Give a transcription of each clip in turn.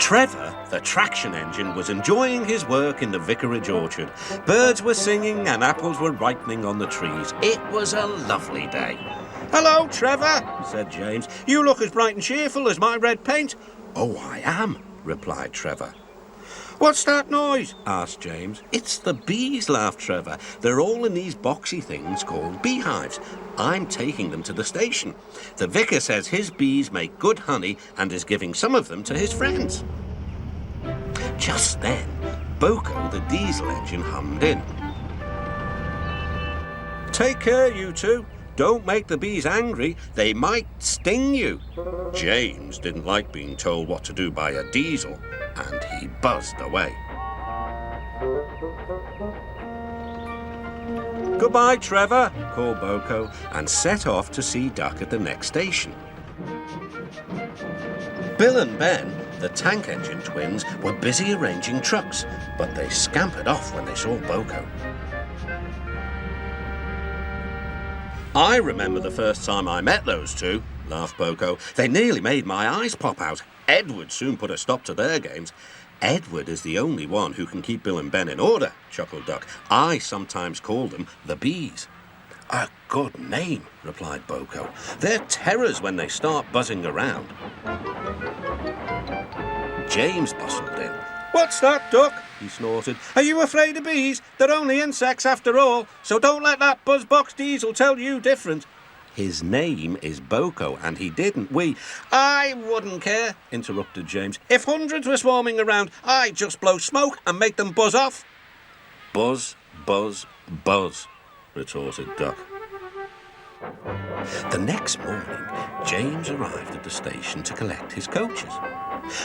Trevor, the traction engine, was enjoying his work in the vicarage orchard. Birds were singing and apples were ripening on the trees. It was a lovely day. "Hello, Trevor," said James. "You look as bright and cheerful as my red paint." "Oh, I am," replied Trevor. "What's that noise?" asked James. "It's the bees," laughed Trevor. "They're all in these boxy things called beehives. I'm taking them to the station. The vicar says his bees make good honey and is giving some of them to his friends." Just then, Boko, the diesel engine, hummed in. "Take care, you two. Don't make the bees angry. They might sting you." James didn't like being told what to do by a diesel, and he buzzed away. "Goodbye, Trevor," called Boko, and set off to see Duck at the next station. Bill and Ben, the tank engine twins, were busy arranging trucks, but they scampered off when they saw Boko. "I remember the first time I met those two," laughed Boko. "They nearly made my eyes pop out. Edward soon put a stop to their games." "Edward is the only one who can keep Bill and Ben in order," chuckled Duck. "I sometimes call them the bees." "A good name," replied Boko. "They're terrors when they start buzzing around." James bustled in. "What's that, Duck?" he snorted. "Are you afraid of bees? They're only insects after all, so don't let that buzzbox diesel tell you different." "His name is Boko, and he didn't "I wouldn't care," interrupted James. "If hundreds were swarming around, I'd just blow smoke and make them buzz off." "Buzz, buzz, buzz," retorted Duck. The next morning, James arrived at the station to collect his coaches.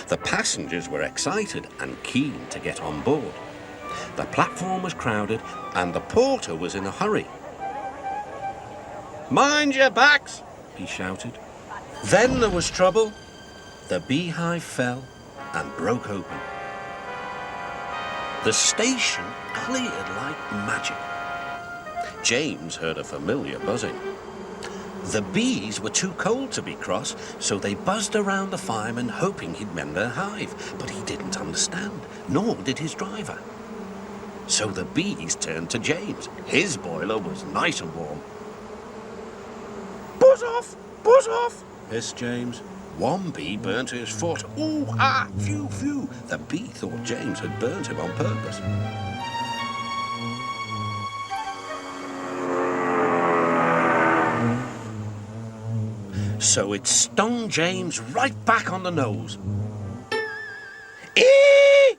The passengers were excited and keen to get on board. The platform was crowded, and the porter was in a hurry. "Mind your backs," he shouted. Then there was trouble. The beehive fell and broke open. The station cleared like magic. James heard a familiar buzzing. The bees were too cold to be cross, so they buzzed around the fireman hoping he'd mend their hive, but he didn't understand, nor did his driver. So the bees turned to James. His boiler was nice and warm. Buzz off, hissed James. One bee burnt his foot. "Ooh, ah, phew, phew." The bee thought James had burnt him on purpose. So it stung James right back on the nose. "Eee!"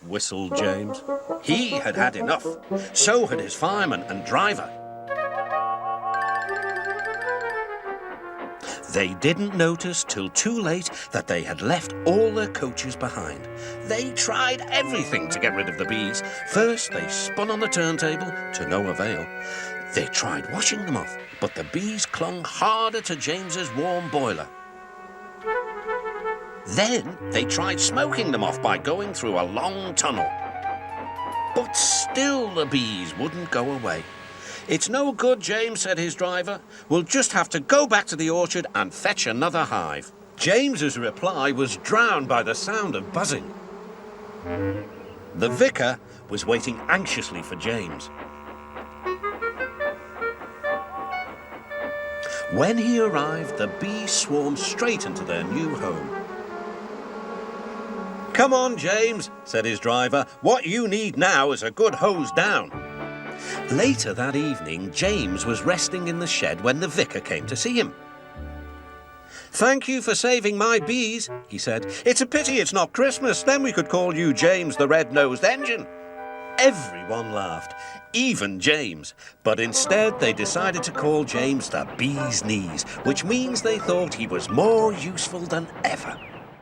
whistled James. He had had enough. So had his fireman and driver. They didn't notice till too late that they had left all their coaches behind. They tried everything to get rid of the bees. First, they spun on the turntable, to no avail. They tried washing them off, but the bees clung harder to James's warm boiler. Then they tried smoking them off by going through a long tunnel. But still the bees wouldn't go away. "It's no good, James," said his driver. "We'll just have to go back to the orchard and fetch another hive." James's reply was drowned by the sound of buzzing. The vicar was waiting anxiously for James. When he arrived, the bees swarmed straight into their new home. "Come on, James," said his driver. "What you need now is a good hose down." Later that evening, James was resting in the shed when the vicar came to see him. "Thank you for saving my bees," he said. "It's a pity it's not Christmas, then we could call you James the Red-Nosed Engine." Everyone laughed, even James, but instead they decided to call James the Bee's Knees, which means they thought he was more useful than ever.